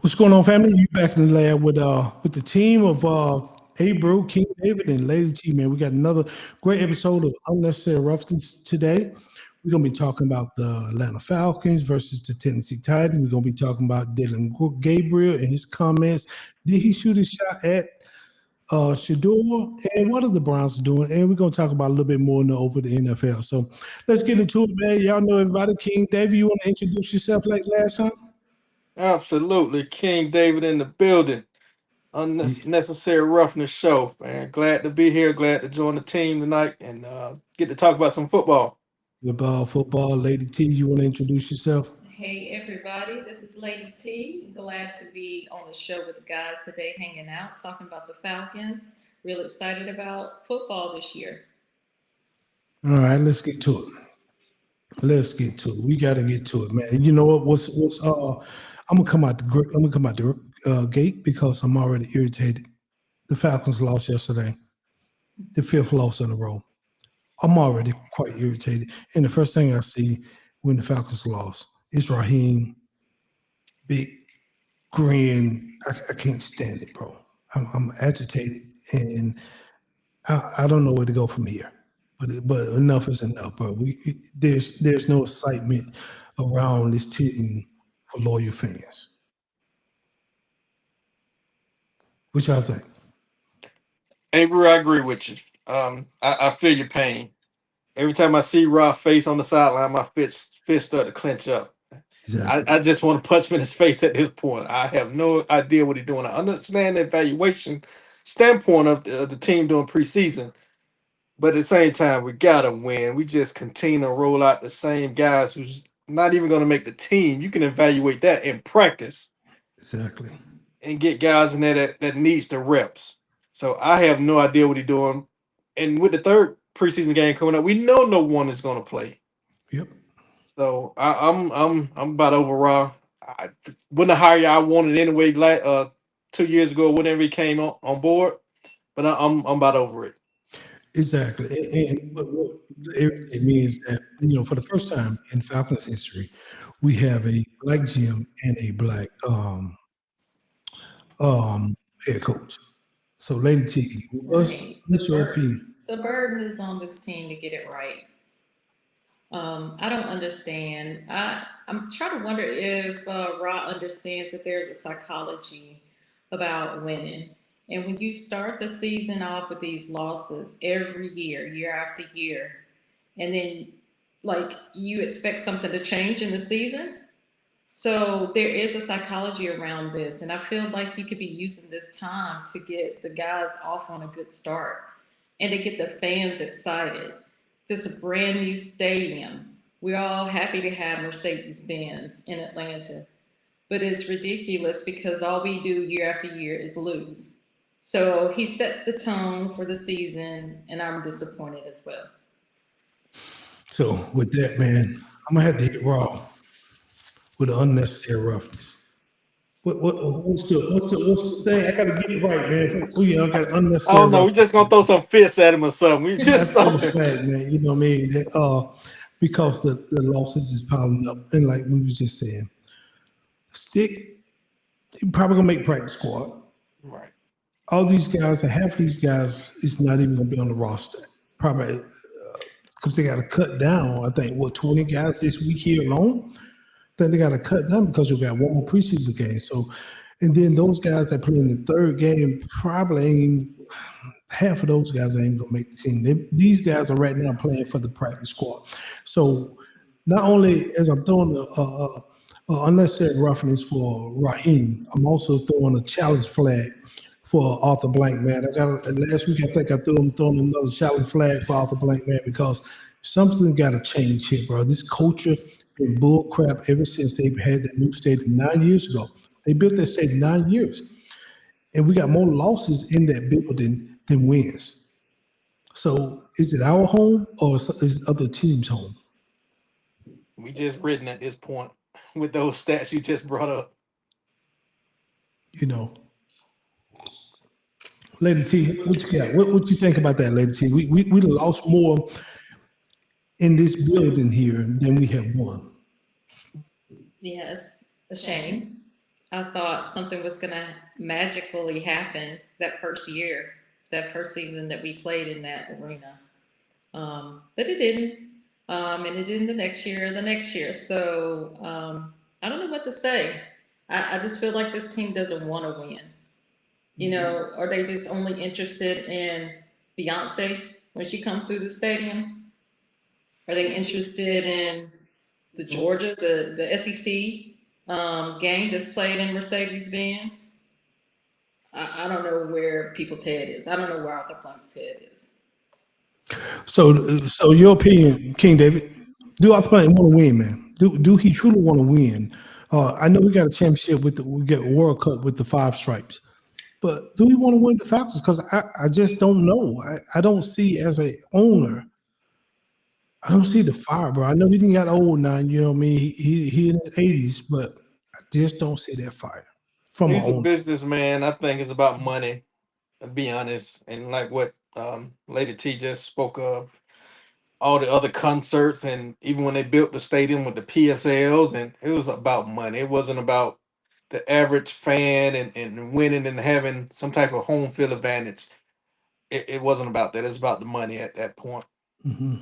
What's going on, family? You back in the lab with the team of Abro, King David, and Lady T. Man, we got another great episode of Unnecessary Roughness today. We're gonna be talking about the Atlanta Falcons versus the Tennessee Titans. We're gonna be talking about Dillon Gabriel and his comments. Did he shoot his shot at Shedeur? And what are the Browns doing? And we're gonna talk about a little bit more over the NFL. So let's get into it, man. Y'all know everybody. King David, you want to introduce yourself like last time? Absolutely. King David in the building. Unnecessary roughness show, man. Glad to be here. Glad to join the team tonight and get to talk about some football. Football, Lady T, you want to introduce yourself? Hey everybody, this is Lady T. Glad to be on the show with the guys today, hanging out, talking about the Falcons. Real excited about football this year. All right, let's get to it. Let's get to it. We got to get to it, man. You know what? I'm gonna come out the gate because I'm already irritated. The Falcons lost yesterday, the fifth loss in a row. I'm already quite irritated. And the first thing I see when the Falcons lost is Raheem, big grin. I can't stand it, bro. I'm agitated, and I don't know where to go from here. But enough is enough, bro. There's no excitement around this team for loyal fans. What y'all think? Avery, I agree with you. I feel your pain. Every time I see Rob's face on the sideline, my fist start to clench up. Exactly. I just want to punch him in his face at this point. I have no idea what he's doing. I understand the evaluation standpoint of the team doing preseason, but at the same time, we gotta win. We just continue to roll out the same guys who's not even going to make the team. You can evaluate that in practice Exactly. and get guys in there that needs the reps. So I have no idea what he's doing. And with the third preseason game coming up, we know no one is going to play. Yep. So I'm about over Raw. I wouldn't have hired you. I wanted anyway. 2 years ago, whenever he came on board, but I'm about over it. Exactly. And what it means that for the first time in Falcons history, we have a black GM and a black head coach. So, Lady T, Right. what's your opinion? The burden is on this team to get it right. I don't understand. I'm trying to wonder if Ra understands that there's a psychology about winning. And when you start the season off with these losses every year, year after year, and then like you expect something to change in the season. So there is a psychology around this, and I feel like you could be using this time to get the guys off on a good start and to get the fans excited. This is a brand new stadium. We're all happy to have Mercedes Benz in Atlanta, but it's ridiculous because all we do year after year is lose. So he sets the tone for the season, and I'm disappointed as well. So, with that, man, I'm gonna have to hit Raw with an unnecessary roughness. What's the thing? I gotta get it right, man. Oh yeah, I got I unnecessary don't know. We just gonna roughness. throw some fists at him or something. We just That's simple something. fact, man. You know what I mean? Because the losses is piling up, and like we was just saying, Stick, he probably gonna make practice squad. Right. All these guys, and half of these guys is not even gonna be on the roster. Probably because they got to cut down. I think 20 guys this week here alone. Then they got to cut down because we got one more preseason game. So, and then those guys that play in the third game probably ain't half of those guys ain't gonna make the team. These guys are right now playing for the practice squad. So, not only as I'm throwing unnecessary roughness for Raheem, I'm also throwing a challenge flag for Arthur Blank, man. I got last week. I think I throwing another challenge flag for Arthur Blank, man, because something got to change here, bro. This culture been bull crap ever since they had that new stadium 9 years ago. They built that stadium 9 years, and we got more losses in that building than wins. So, is it our home or is other teams' home? We just written at this point with those stats you just brought up. You know, Lady T, what you got? What you think about that, Lady T? We lost more in this building here than we have won. Yes, a shame. I thought something was going to magically happen that first year, that first season that we played in that arena. But it didn't. And it didn't the next year. So I don't know what to say. I just feel like this team doesn't want to win. You know, are they just only interested in Beyonce when she comes through the stadium? Are they interested in the Georgia, the SEC game that's played in Mercedes Benz? I don't know where people's head is. I don't know where Arthur Blank's head is. So your opinion, King David, do Arthur Blank want to win, man? Do he truly want to win? I know we got a championship we get a World Cup with the 5 stripes, but do we want to win the Falcons? Because I just don't know. I don't see as a owner. I don't see the fire, bro. I know he didn't got old now. You know what I mean? He in his 80s, but I just don't see that fire from an He's a owner. businessman. I think it's about money, to be honest. And like what Lady T just spoke of, all the other concerts, and even when they built the stadium with the PSLs, and it was about money. It wasn't about the average fan and winning and having some type of home field advantage. It wasn't about that. It's about the money at that point. Mm-hmm.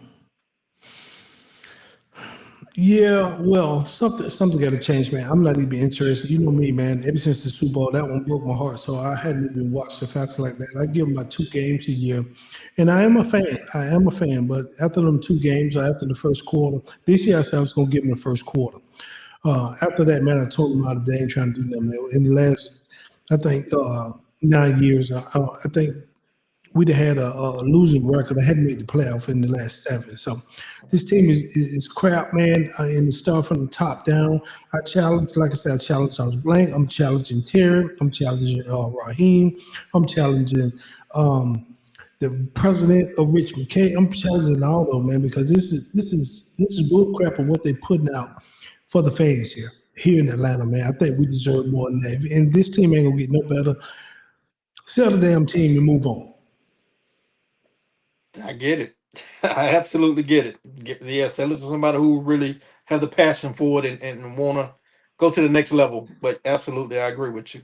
Yeah, well, something got to change, man. I'm not even interested. You know me, man. Ever since the Super Bowl, that one broke my heart. So I hadn't even watched the Falcons like that. I give them about 2 games a year, and I am a fan. I am a fan. But after them 2 games, or after the first quarter, this year I said I was going to give them the first quarter. After that, man, I told them out of they ain't trying to do nothing. In the last, I think 9 years, I think we'd have had a losing record. I hadn't made the playoff in the last 7. So this team is crap, man. And it start from the top down. I challenge, like I said, I challenge Charles Blank. I'm challenging Terry. I'm challenging Raheem. I'm challenging the president of Rich McKay. I'm challenging all of them, man, because this is bull crap of what they're putting out for the fans here in Atlanta, man. I think we deserve more than that. And this team ain't gonna get no better. Sell the damn team and move on. I get it. I absolutely get it. Yeah, sell it to somebody who really have the passion for it and want to go to the next level. But absolutely, I agree with you.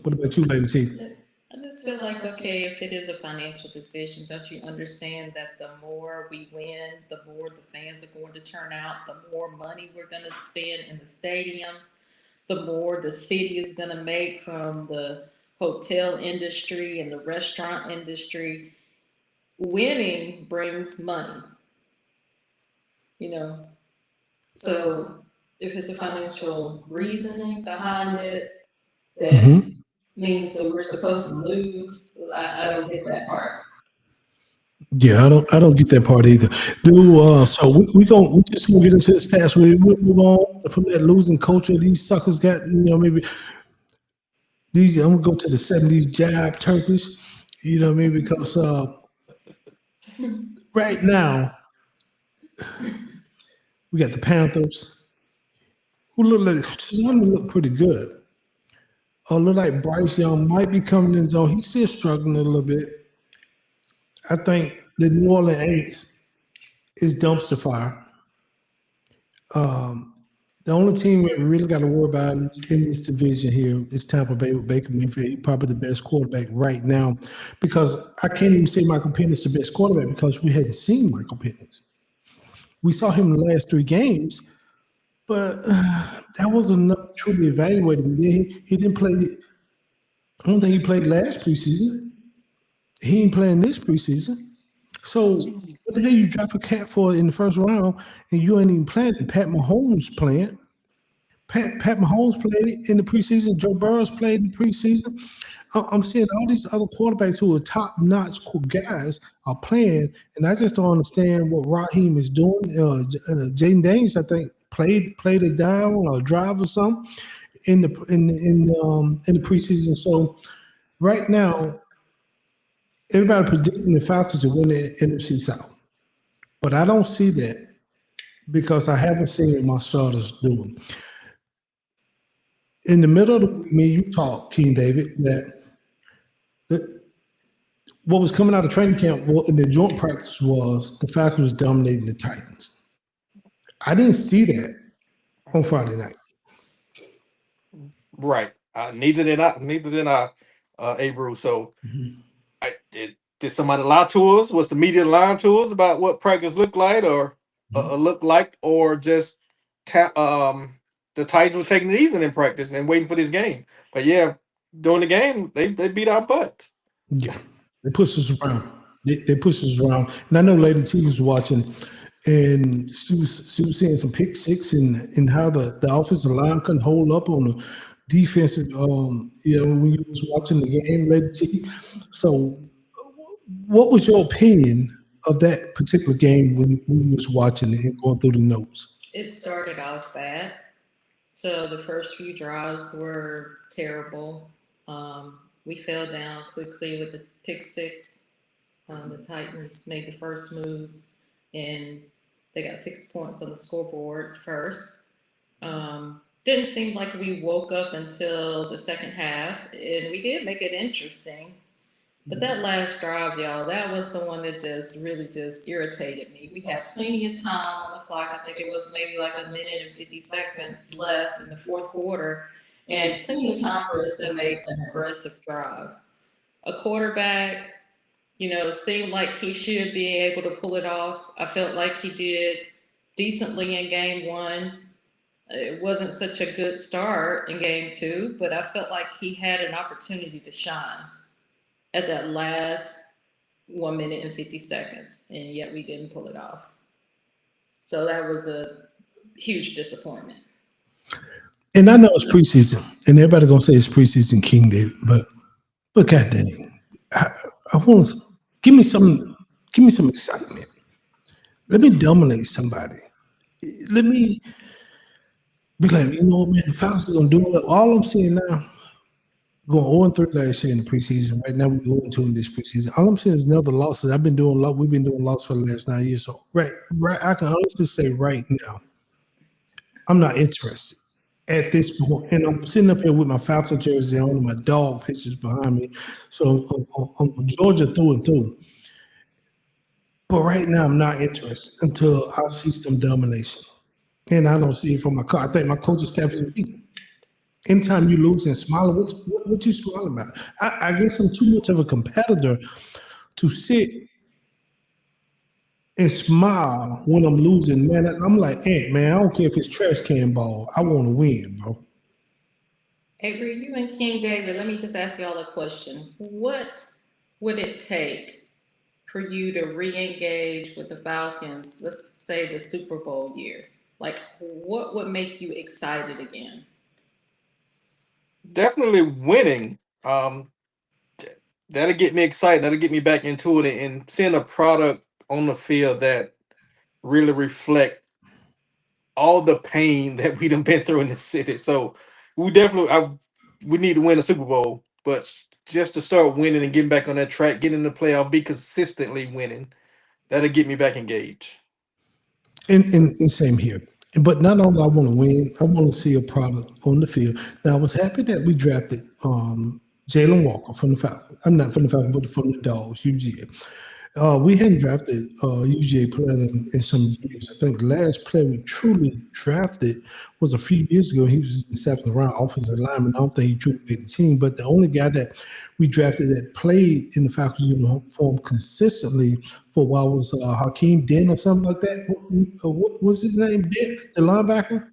What about you, Lady T? I just feel like, okay, if it is a financial decision, don't you understand that the more we win, the more the fans are going to turn out, the more money we're going to spend in the stadium, the more the city is going to make from the hotel industry and the restaurant industry. Winning brings money, you know. So if it's a financial reasoning behind it, that means that we're supposed to lose. I don't get that part. Yeah, I don't get that part either. So we just gonna get into this past. We'll move on from that losing culture these suckers got. You know, maybe these. I'm gonna go to the '70s jive Turkish. You know what I mean? Because right now we got the Panthers, who look pretty good. Look like Bryce Young might be coming in his own. He's still struggling a little bit. I think the New Orleans A's is dumpster fire. The only team we really got to worry about in this division here is Tampa Bay with Baker Mayfield, probably the best quarterback right now. Because I can't even say Michael Penix the best quarterback because we hadn't seen Michael Penix. We saw him in the last 3 games, but that wasn't enough to truly evaluate him. He didn't play. I don't think he played last preseason. He ain't playing this preseason. So what the hell you draft a cat for in the first round and you ain't even playing? Pat Mahomes playing. Pat Mahomes played in the preseason. Joe Burrows played in the preseason. I'm seeing all these other quarterbacks who are top-notch guys are playing, and I just don't understand what Raheem is doing. Jaden Daniels, I think, played a down or a drive or something in the preseason. So right now, everybody predicting the Falcons to win the NFC South, but I don't see that because I haven't seen what my starters doing. In the middle of the week, me and you talk, King David, that what was coming out of training camp in the joint practice was the Falcons dominating the Titans. I didn't see that on Friday night. Right. Neither did I. Neither did I. Abru. So, Mhm. did somebody lie to us? Was the media lying to us about what practice looked like, or looked like, or just the Titans were taking it easy in practice and waiting for this game? But yeah, during the game, they beat our butt. Yeah, they push us around. They push us around. And I know Lady T was watching, and she was seeing some pick six and how the offensive line couldn't hold up on the defensive. When you was watching the game, Lady T. So, what was your opinion of that particular game when you was watching it and going through the notes? It started off bad. So the first few drives were terrible. We fell down quickly with the pick six. The Titans made the first move, and they got 6 points on the scoreboard first. Didn't seem like we woke up until the second half, and we did make it interesting. But that last drive, y'all, that was the one that just really just irritated me. We had plenty of time on the clock. I think it was maybe like a minute and 50 seconds left in the fourth quarter, and plenty of time for us to make an aggressive drive. A quarterback, seemed like he should be able to pull it off. I felt like he did decently in game one. It wasn't such a good start in game two, but I felt like he had an opportunity to shine at that last 1 minute and 50 seconds, and yet we didn't pull it off. So that was a huge disappointment. And I know it's preseason, and everybody gonna say it's preseason, King David, but goddamn, I want to give me some excitement. Let me dominate somebody. Let me be like, man, the Falcons are gonna do it. All I'm seeing now, going 0-3 last year in the preseason. Right now, we're going to in this preseason. All I'm seeing is another losses. We've been doing loss for the last 9 years. So right, I can honestly say right now, I'm not interested at this point. And I'm sitting up here with my Falcon jersey on and my dog pictures behind me. So I'm Georgia through and through. But right now, I'm not interested until I see some domination. And I don't see it from my coach. I think my coaching staff is weak. Anytime you lose and smile, what you smiling about? I guess I'm too much of a competitor to sit and smile when I'm losing. Man, I'm like, hey, man, I don't care if it's trash can ball. I want to win, bro. Avery, you and King David, let me just ask y'all a question. What would it take for you to re-engage with the Falcons, let's say the Super Bowl year? Like, what would make you excited again? Definitely winning. That'll get me excited. That'll get me back into it, and seeing a product on the field that really reflect all the pain that we done been through in the city. So we need to win a Super Bowl, but just to start winning and getting back on that track, getting in the playoff, be consistently winning, that'll get me back engaged. And same here. But not only I want to win, I want to see a product on the field. Now I was happy that we drafted Jalen Walker from the Falcons. I'm not from the Falcons, but from the Dogs, UGA. We hadn't drafted UGA player in some years. I think the last player we truly drafted was a few years ago. He was in the seventh round, offensive lineman. I don't think he truly made the team. But the only guy that we drafted that played in the Falcons uniform consistently for a while was Hakeem Dent or something like that. What was his name? Dent, the linebacker?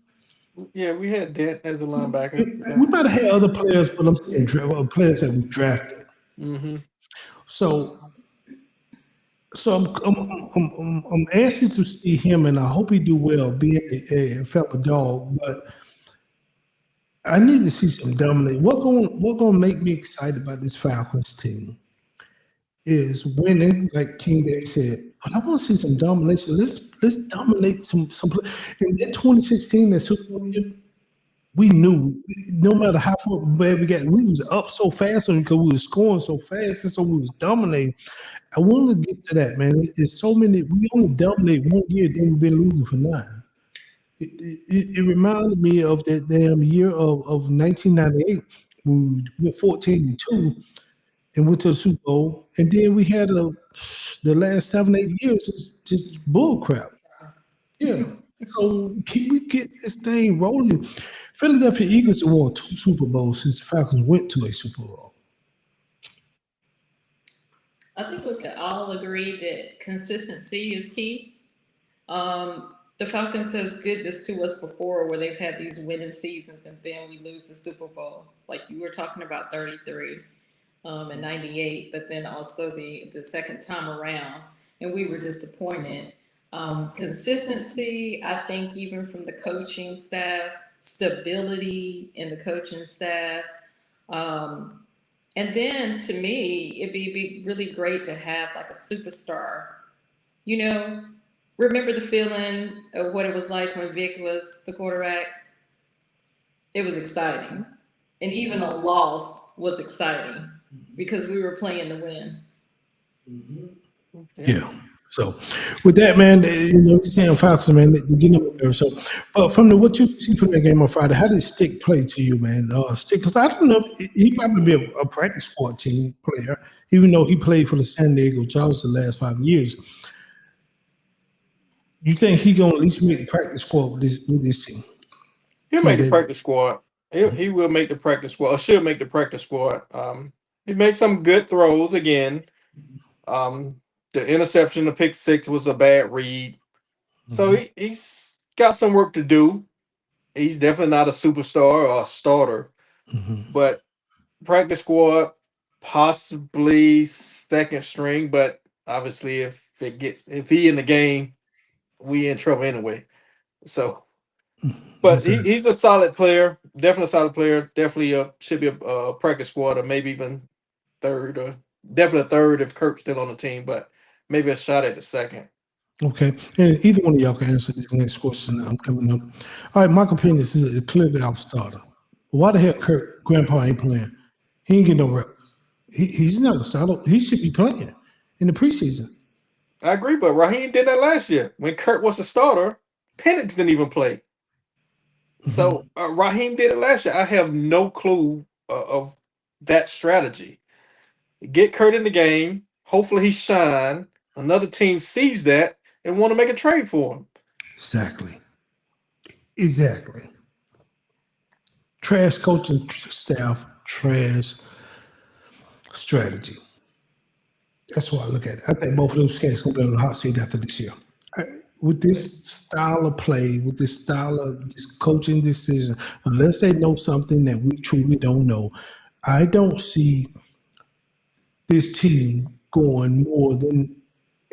Yeah, we had Dent as a linebacker. We might have had other players, but I'm saying players that we drafted. Mm-hmm. So I'm anxious to see him, and I hope he do well, being a fellow dog. But I need to see some dominate. What gonna make me excited about this Falcons team is winning, like King Day said. But I want to see some domination. Let's dominate some. In that 2016, that Super Bowl year, we knew no matter how far bad we got, we was up so fast because we was scoring so fast, and so we was dominating. I want to get to that, man. There's so many. We only dominate 1 year, then we've been losing for 9. It reminded me of that damn year of 1998 when we went 14-2 and went to the Super Bowl, and then we had the last 7-8 years just bull crap. Yeah. So can we get this thing rolling? Philadelphia Eagles have won 2 Super Bowls since the Falcons went to a Super Bowl. I think we could all agree that consistency is key. The Falcons have did this to us before, where they've had these winning seasons and then we lose the Super Bowl. Like you were talking about 33 and 98, but then also the second time around, and we were disappointed. Consistency, I think, even from the coaching staff, stability in the coaching staff. And then to me, it'd be really great to have like a superstar. You know, remember the feeling of what it was like when Vic was the quarterback? It was exciting. And even a loss was exciting because we were playing to win. Yeah. So with that, man, saying Falcons, man, they getting up there. So, but from what you see from that game on Friday, how did Stick play to you, man? Stick, because I don't know, he probably be a practice squad team player, even though he played for the San Diego Chargers the last 5 years. You think he gonna at least make the practice squad with this team? He'll make the practice squad. He will make the practice squad, or should make the practice squad. He makes some good throws again. The interception, the pick six was a bad read. So he's got some work to do. He's definitely not a superstar or a starter, but practice squad, possibly second string. But obviously, if he in the game, we in trouble anyway. So, but he's a solid player, definitely a solid player. Definitely should be a practice squad, or maybe even third, or definitely a third if Kirk's still on the team. But maybe a shot at the second. Okay, and either one of y'all can answer this next question that I'm coming up. All right, Michael Penix is clearly our starter. Why the hell Kirk Grandpa ain't playing? He ain't getting no rep. He's not a starter. He should be playing in the preseason. I agree, but Raheem did that last year. When Kirk was a starter, Penix didn't even play. So Raheem did it last year. I have no clue of that strategy. Get Kurt in the game. Hopefully he shine. Another team sees that and want to make a trade for him. Exactly. Trash coaching staff, trash strategy. That's why I look at it. I think both of those cats going to be on the hot seat after this year. With this style of play, with this style of this coaching decision, unless they know something that we truly don't know, I don't see this team going more than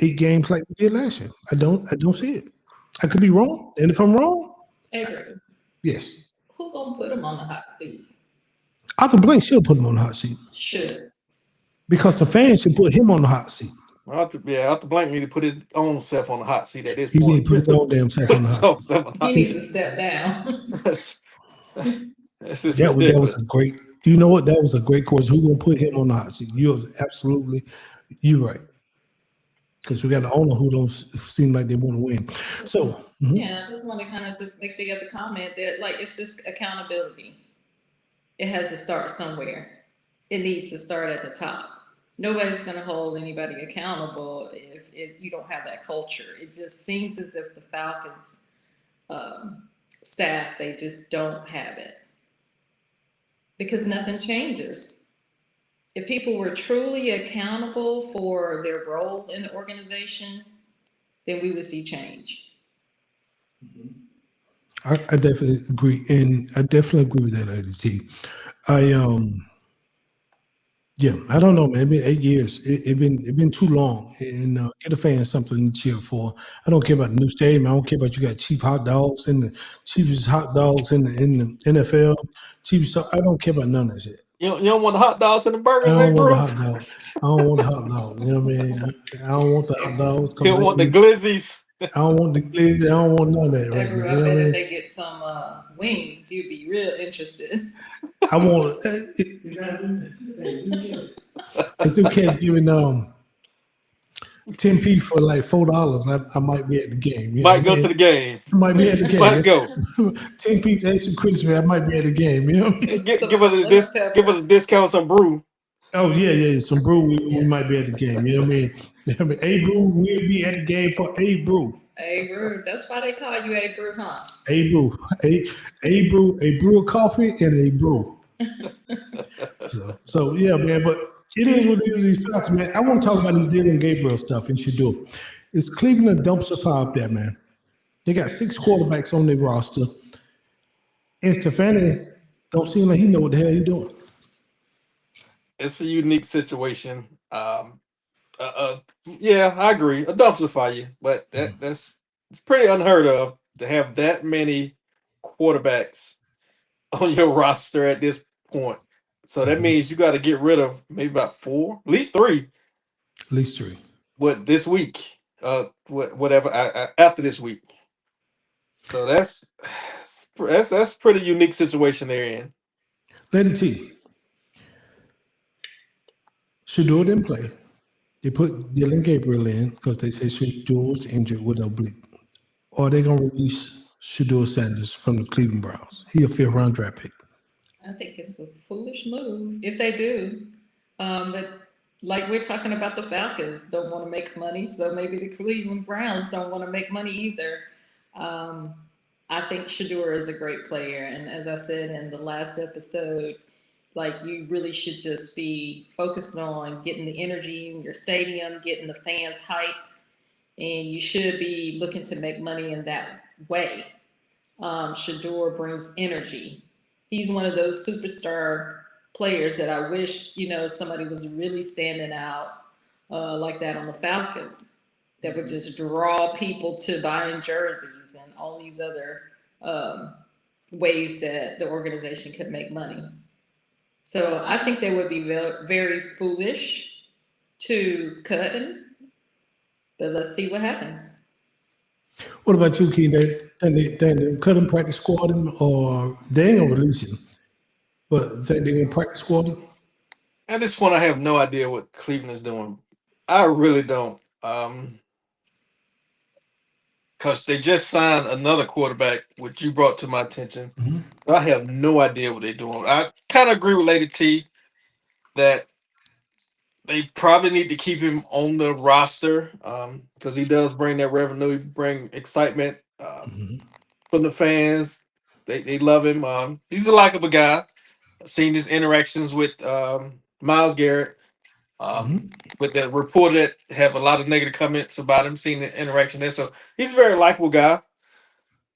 8 games like we did last year. I don't see it. I could be wrong, and if I'm wrong, Avery, yes, who gonna put him on the hot seat? Arthur Blank should put him on the hot seat Should. because the fans should put him on the hot seat. Arthur Blank need to put his own self on the hot seat at this He point. need to put his own damn self on the hot seat. He needs to step down. That was a great. You know what? That was a great question. Who gonna put him on the hot seat? You're right. Because we got an owner who don't seem like they want to win. So yeah, I just want to kind of just make the other comment that like it's just accountability. It has to start somewhere. It needs to start at the top. Nobody's going to hold anybody accountable if you don't have that culture. It just seems as if the Falcons staff, they just don't have it because nothing changes. If people were truly accountable for their role in the organization, then we would see change. I definitely agree, and I definitely agree with that, Lady T. I don't know, man. It's been 8 years. It been too long, and get a fan something to cheer for. I don't care about the new stadium. I don't care about you got cheap hot dogs and the cheapest hot dogs in the NFL. I don't care about none of that shit. You don't want the hot dogs and the burgers? I don't want the hot dog. I don't want the hot dog. You know what I mean? I don't want the hot dogs. You don't want the glizzies. I don't want the glizzy. I don't want none of that. Right now, I bet if they get some wings, you'd be real interested. I want. If you can't give me 10p for like $4, I might be at the game. You might go to the game. Might be at the game. Might go. 10p extra Christmas, I might be at the game. You know. Give us a discount on some brew. Oh yeah, some brew. We might be at the game. You know what I mean? A brew, we'll be at the game for a brew. Hey, Brew. That's why they call you A Brew, huh? A brew, a brew of coffee and a brew. So yeah, man. But it is what it is. These facts, man. I want to talk about this Dillon Gabriel stuff and Shedeur. It's Cleveland a dumpster fire up there, man. They got 6 quarterbacks on their roster, and Stephanie don't seem like he know what the hell he doing. It's a unique situation. Yeah, I agree. A dumpster fire, but that's it's pretty unheard of to have that many quarterbacks on your roster at this point. So that Mhm. means you got to get rid of maybe about four, at least three. At least 3. What this week? Whatever after this week. So that's pretty unique situation they're in. Lady T, Shedeur didn't play. They put Dillon Gabriel in because they say Shedeur was injured with oblique. Or are they gonna release Shedeur Sanders from the Cleveland Browns? He a 5th-round draft pick. I think it's a foolish move if they do. But like we're talking about, the Falcons don't want to make money, so maybe the Cleveland Browns don't want to make money either. Um, I think Shador is a great player, and as I said in the last episode, like you really should just be focused on getting the energy in your stadium, getting the fans hype, and you should be looking to make money in that way. Shador brings energy. He's one of those superstar players that I wish, somebody was really standing out like that on the Falcons that would just draw people to buying jerseys and all these other um, ways that the organization could make money. So I think they would be very foolish to cut him, but let's see what happens. What about you, Key? They cut him, practice squad him, or they ain't gonna release him? But think they gonna practice squad him? At this point, I have no idea what Cleveland is doing. I really don't. Because they just signed another quarterback, which you brought to my attention. Mhm. I have no idea what they're doing. I kind of agree with Lady T that they probably need to keep him on the roster because he does bring that revenue, he bring excitement Mhm. from the fans. They love him. He's a likable guy. I've seen his interactions with Miles Garrett. Um, Mhm. with the reporter that have a lot of negative comments about him, seeing the interaction there. So he's a very likable guy.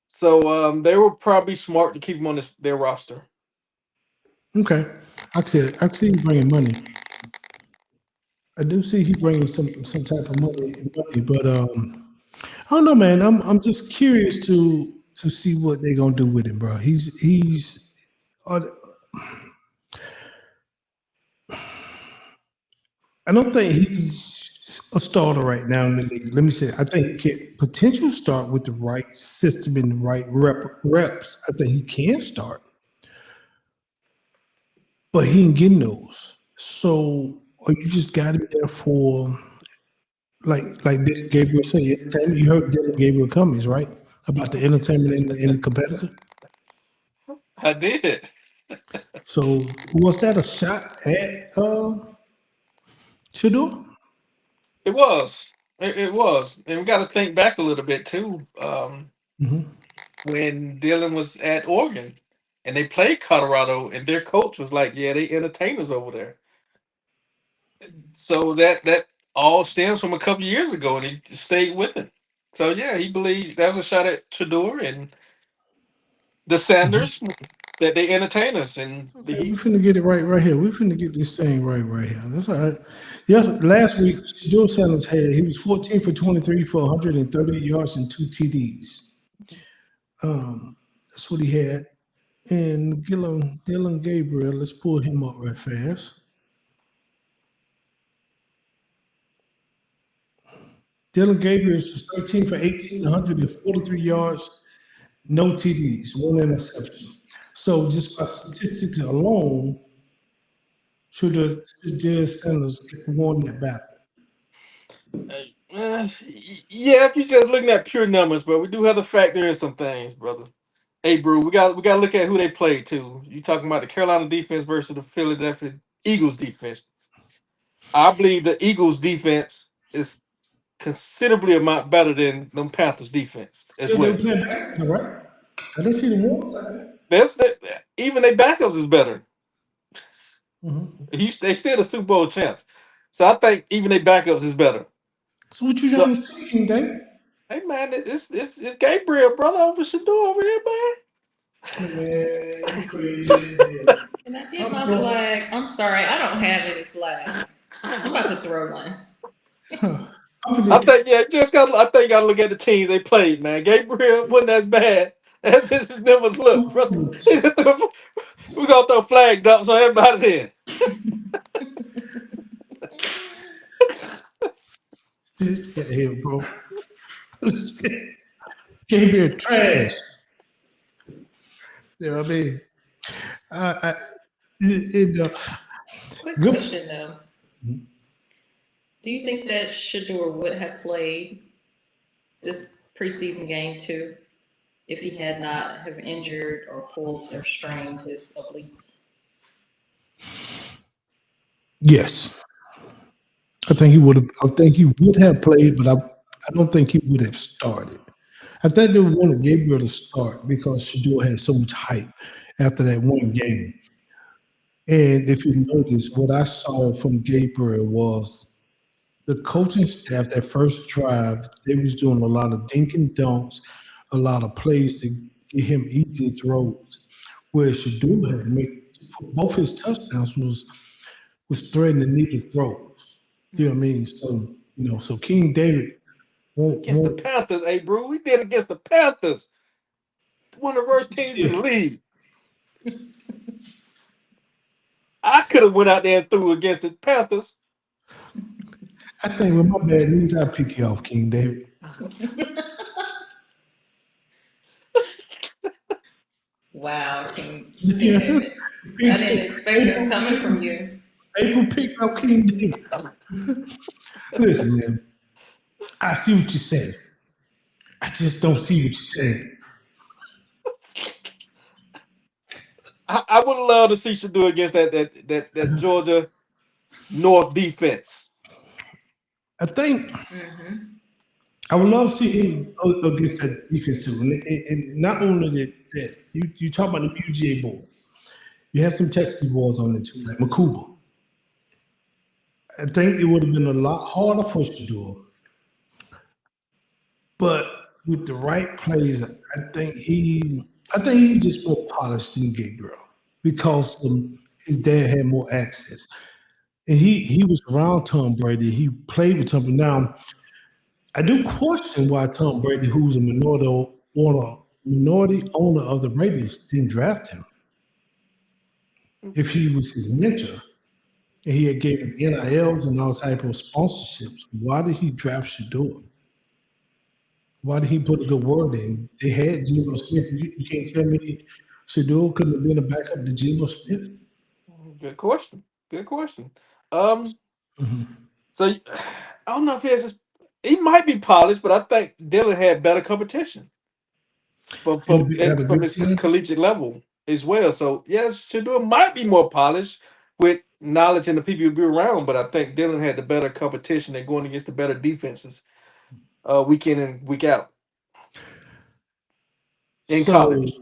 So they were probably smart to keep him on their roster. Okay, I see he bringing money. I do see he bringing some type of money, but I don't know, man. I'm just curious to see what they're gonna do with him, bro. He's uh, I don't think he's a starter right now in the league. Let me say, I think he can potential start with the right system and the right reps. I think he can start, but he ain't getting those. So, or you just got him there for like Gabriel said, entertainment. You heard Dillon Gabriel comments, right? About the entertainment in the competitor. I did. So was that a shot at Shador? It was. It was. And we got to think back a little bit too. Hmm. When Dylan was at Oregon and they played Colorado, and their coach was like, "Yeah, they entertainers over there." So that all stems from a couple years ago, and he stayed with it. So yeah, he believed that was a shot at Shador and the Sanders that they entertain us, and Okay, we finna get it right here. We finna get this thing right here. That's all right. Yes, last week Shador Sanders he was 14 for 23 for 138 yards and 2 TDs. That's what he had. And Dillon Gabriel, let's pull him up right fast. Dillon Gabriel was 13 for 18, 143 yards, no TDs, 1 interception. So just by statistics alone, should the Sanders won that battle? yeah, if you're just looking at pure numbers, but we do have to factor in some things, brother. Hey, bro, we got to look at who they played too. You talking about the Carolina defense versus the Philadelphia Eagles defense? I believe the Eagles defense is considerably amount better than them Panthers defense as Still, they well. were playing back, all right? I didn't see the ones like that. Even their backups is better. They still the Super Bowl champs. So I think even their backups is better. So what you So, trying to say, King Dave? hey man, it's Gabriel, brother, over Shedeur over here, man. Man, you crazy. Can I get my flag? I'm sorry, I don't have any flags. I'm about to throw one. I think I think you gotta look at the teams they played, man. Gabriel wasn't as bad as his numbers look, brother. We're gonna throw flag dumps on everybody then. Just get here, bro. Can't be a trash. You know what I mean? Quick Good. question though. Do you think that Shedeur would have played this preseason game too if he had not have injured or pulled or strained his obliques? Yes. I think he would have. I think he would have played, but I don't think he would have started. I think they wanted Gabriel to start because Shedeur had so much hype after that one game. And if you notice, what I saw from Gabriel was the coaching staff. That first drive, they was doing a lot of dink and dunks, a lot of plays to get him easy throws. Whereas Shedeur had made both his touchdowns was threading needed throws. You know what I mean? So King David Against the won't Panthers, hey bro, we did against the Panthers. One of the worst teams in the league. I could have went out there and threw against the Panthers. I think with my bad news, I'll pick you off, King David. Wow, King Yeah. David. I didn't expect this coming from you. April picked out King David. Listen, man. I see what you're saying. I just don't see what you're saying. I would have loved to see Shedeur against that Georgia North defense. I think I would love to see him against that defense too. And not only that you talk about the UGA boys. You had some Texas boys on there too, like Makuba. I think it would have been a lot harder for Shedeur. But with the right plays, I think he just more polished than Gabriel because his dad had more access. And he was around Tom Brady. He played with Tom Brady. Now, I do question why Tom Brady, who's a minority owner of the Raiders, didn't draft him. If he was his mentor and he had gave him NILs and all type of sponsorships, why did he draft Shedeur? Why did he put a good word in? They had Geno Smith. You can't tell me Shedeur couldn't have been a backup to Geno Smith. Good question. Good question. So I don't know if he might be polished, but I think Dillon had better competition from Had a good his team. collegiate level as well. So yes, Shedeur might be more polished with knowledge and the people he'll be around, but I think Dillon had the better competition and going against the better defenses week in and week out in college.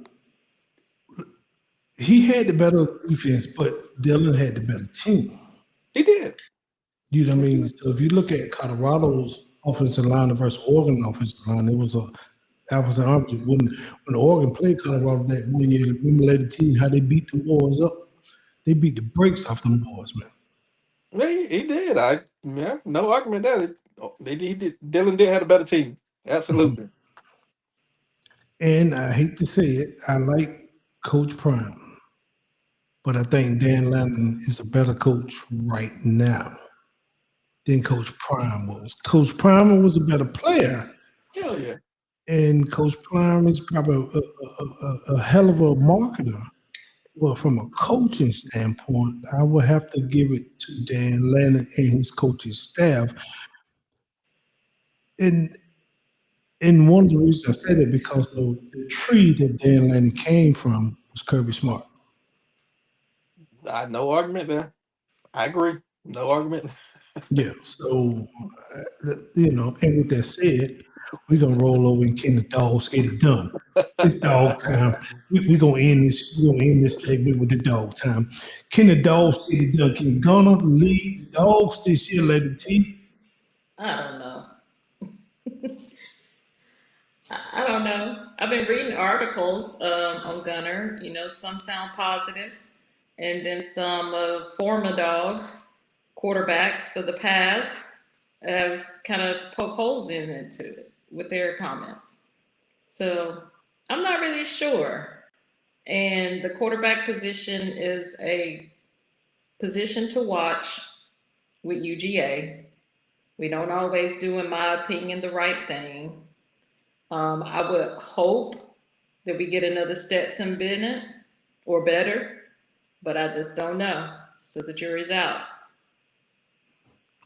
He had the better defense, but Dillon had the better team. He did. You know what I mean? So if you look at Colorado's offensive line versus Oregon offensive line, it was apples and oranges. When Oregon played Colorado that one year, remember the team how they beat the boys up? They beat the brakes off them boys, man. Yeah, he did. No argument there. He did. Dillon did have a better team. Absolutely. And I hate to say it, I like Coach Prime, but I think Dan Lannon is a better coach right now than Coach Prime was. Coach Prime was a better player, Hell yeah. and Coach Prime is probably a hell of a marketer. Well, from a coaching standpoint, I would have to give it to Dan Lannon and his coaching staff. And one of the reasons I said it because of the tree that Dan Lannon came from was Kirby Smart. No argument there. I agree. No argument. Yeah. So, and with that said, we're gonna roll over and can the dogs get it done. It's dog time. We're gonna end this. We're gonna end this segment with the dog time. Can the dogs get it done? Can Gunner lead the dogs this year, Lady T? I don't know. I don't know. I've been reading articles on Gunner. You know, some sound positive, and then some former dogs, quarterbacks of the past, have kind of poked holes into it with their comments. So I'm not really sure. And the quarterback position is a position to watch with UGA. We don't always do, in my opinion, the right thing. I would hope that we get another Stetson Bennett or better, but I just don't know. So the jury's out.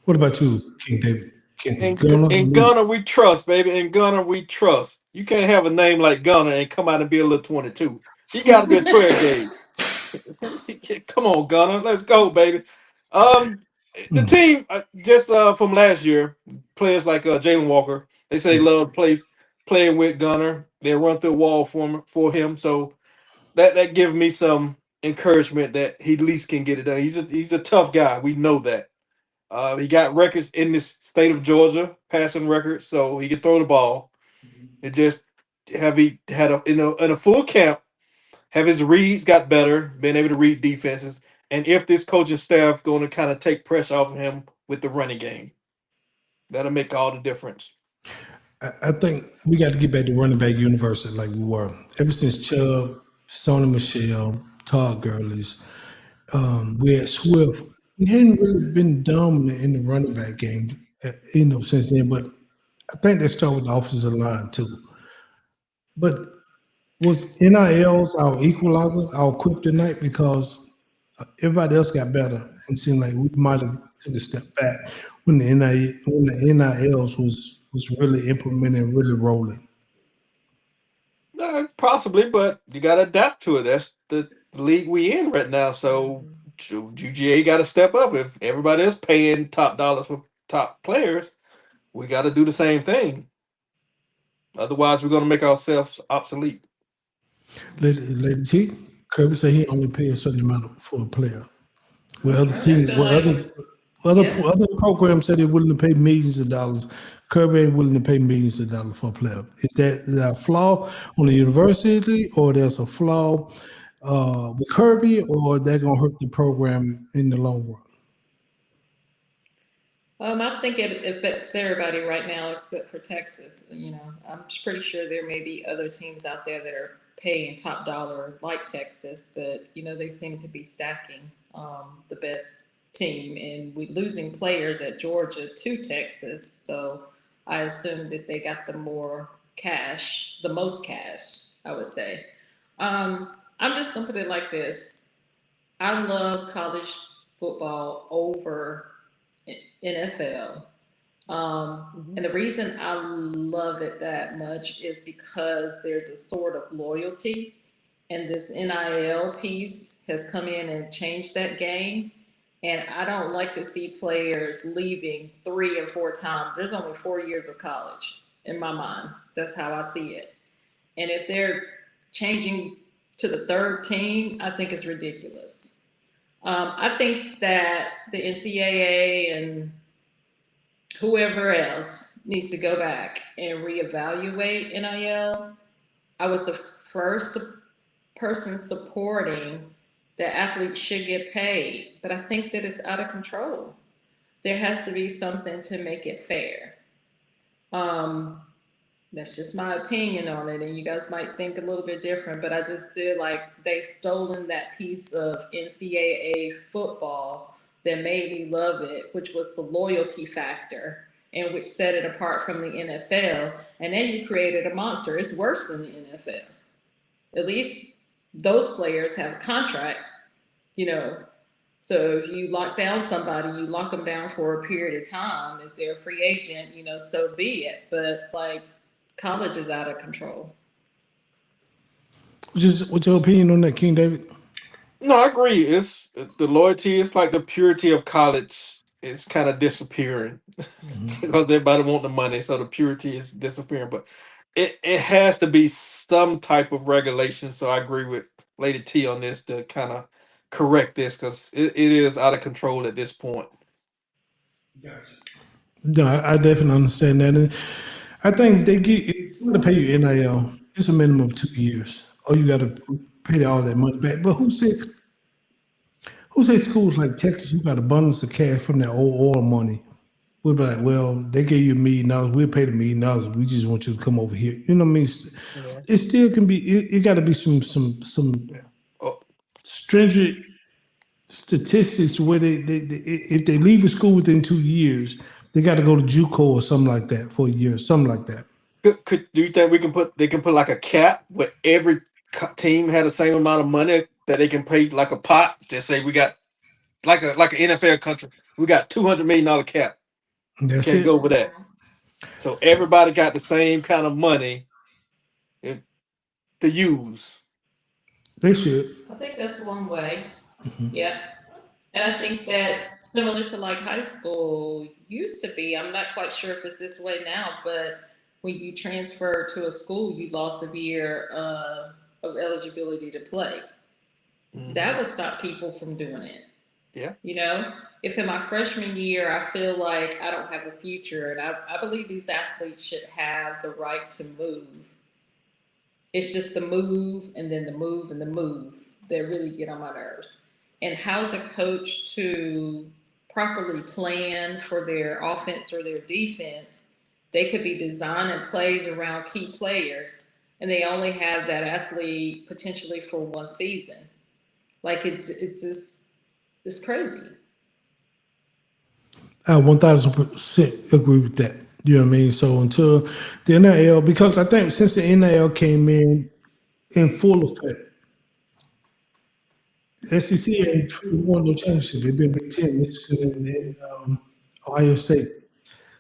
What about you, King David? Can In, Gunner in lead? Gunner, we trust, baby. In Gunner, we trust. You can't have a name like Gunner and come out and be a little 22. He got to be a 12 gauge. Come on, Gunner. Let's go, baby. Um, the Hmm. team just from last year, players like Jalen Walker, they say they love playing with Gunner. They run through a wall for him. So that gives me some encouragement that he at least can get it done. He's a tough guy. We know that. He got records in this state of Georgia, passing records, so he can throw the ball. It just have he had in a full camp, have his reads got better, been able to read defenses, and if this coaching staff going to kind of take pressure off of him with the running game, that'll make all the difference. I think we got to get back to running back university like we were. Ever since Chubb, Sony Michelle, Todd Gurley's, we had Swift. We hadn't really been dominant in the running back game, since then. But I think they started with the offensive line too. But was NILs our equalizer, our kryptonite? Because everybody else got better, and it seemed like we might have took a step back when the NILs was really implemented, really rolling. Possibly, but you got to adapt to it. That's the league we in right now. So UGA got to step up. If everybody is paying top dollars for top players, we got to do the same thing. Otherwise, we're going to make ourselves obsolete. Lady T, Kirby said he only pay a certain amount for a player. Where other I teams, feel where like, yeah. other programs said they're willing to pay millions of dollars. Kirby ain't willing to pay millions of dollars for a player. Is that a flaw on the university, or there's a flaw with Kirby, or they're gonna hurt the program in the long run? I think it affects everybody right now except for Texas. You know, I'm pretty sure there may be other teams out there that are paying top dollar like Texas, but you know they seem to be stacking the best team, and we losing players at Georgia to Texas. So I assume that they got the most cash, I would say. I'm just gonna put it like this: I love college football over NFL. And the reason I love it that much is because there's a sort of loyalty, and this NIL piece has come in and changed that game. And I don't like to see players leaving 3 or 4 times. There's only 4 years of college in my mind. That's how I see it. And if they're changing to the third team, I think it's ridiculous. I think that the NCAA and whoever else needs to go back and reevaluate NIL. I was the first person supporting that athletes should get paid, but I think that it's out of control. There has to be something to make it fair. Um, that's just my opinion on it, and you guys might think a little bit different, but I just feel like they've stolen that piece of NCAA football that made me love it, which was the loyalty factor, and which set it apart from the NFL. And then you created a monster. It's worse than the NFL. At least those players have a contract, you know. So if you lock down somebody, you lock them down for a period of time. If they're a free agent, you know, so be it. But like, college is out of control. What's your opinion on that, King David? No, I agree. It's the loyalty. It's like the purity of college is kind of disappearing Mhm. because everybody want the money, so the purity is disappearing. But it has to be some type of regulation. So I agree with Lady T on this to kind of correct this because it is out of control at this point. No, I definitely understand that. And I think if they get if someone to pay you NIL, it's a minimum of 2 years, or you got to pay all that money back. But who say schools like Texas, you got abundance of cash from that old oil money? We'll be like, well, they gave you $1 million, we'll pay the $1 million. We just want you to come over here. You know what I mean? Yeah. It still can be. It got to be some Yeah. Oh, stringent statistics where they if they leave a school within 2 years, they got to go to JUCO or something like that for a year, something like that. could do you think they can put like a cap where every team had the same amount of money that they can pay like a pot? Just say we got like an NFL country, we got $200 million cap. And that's Can't it. go over that. So everybody got the same kind of money if, to use. They should. I think that's one way. Yeah. And I think that similar to like high school used to be, I'm not quite sure if it's this way now, but when you transfer to a school, you lost a year of eligibility to play. That would stop people from doing it. Yeah. You know, if in my freshman year I feel like I don't have a future, and I believe these athletes should have the right to move. It's just the move and then the move and the move that really get on my nerves. And how's a coach to properly plan for their offense or their defense? They could be designing plays around key players, and they only have that athlete potentially for one season. Like it's just it's crazy. I 1000% agree with that. You know what I mean? So until the NIL, because I think since the NIL came in full effect, SEC ain't truly won no championship. They've been Big Ten, Michigan, and Ohio State.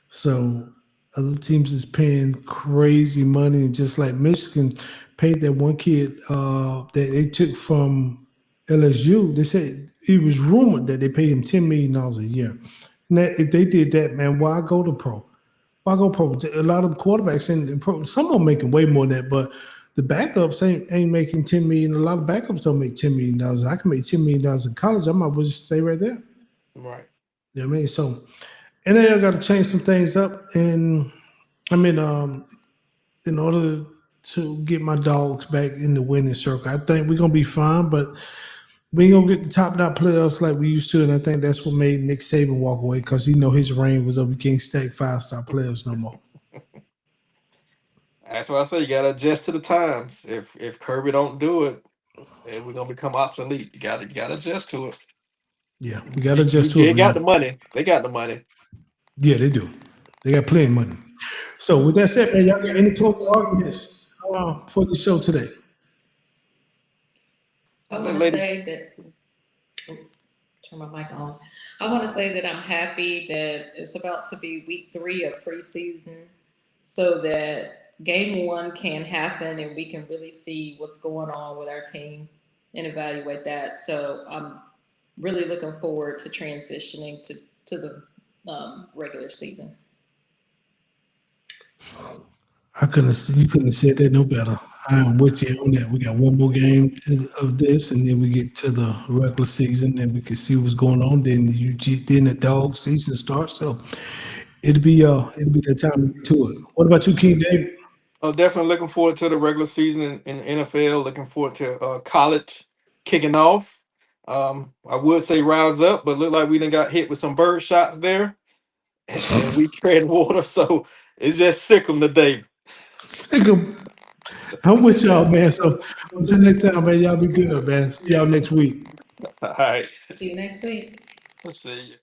So other teams is paying crazy money, and just like Michigan paid that one kid that they took from LSU. They said it was rumored that they paid him $10 million a year. And that, if they did that, man, why go to pro? Why go pro? A lot of quarterbacks in pro, some of them making way more than that, but the backups ain't making 10 million. A lot of backups don't make $10 million. I can make $10 million in college. I might as well just stay right there. Right. You know what I mean? So NAL got to change some things up, and I mean, in order to get my dogs back in the winning circle, I think we're gonna be fine, but we ain't gonna get the top notch players like we used to, and I think that's what made Nick Saban walk away because he know his reign was up. We can't stack 5-star players no more. That's why I say you gotta adjust to the times. If Kirby don't do it, then we're gonna become obsolete. You gotta adjust to it. Yeah, we gotta adjust to They it, got the man. money. They got the money. Yeah, they do. They got plenty of money. So with that said, man, y'all got any closing arguments for the show today? I want to Lady, say that. Oops, turn my mic on. I want to say that I'm happy that it's about to be week 3 of preseason, so that game 1 can happen and we can really see what's going on with our team and evaluate that. So I'm really looking forward to transitioning to the regular season. You couldn't have said that no better. I am with you on that. We got one more game of this, and then we get to the regular season, and we can see what's going on. Then the dog season starts, so it'll be that time to get to it. What about you, King David? I'm definitely looking forward to the regular season in the NFL. Looking forward to college kicking off. I would say rise up, but look like we done got hit with some bird shots there, and we tread water. So it's just sick 'em today. Sick 'em. I'm with y'all, man. So until next time, man, y'all be good, man. See y'all next week. All right. See you next week. Let's see.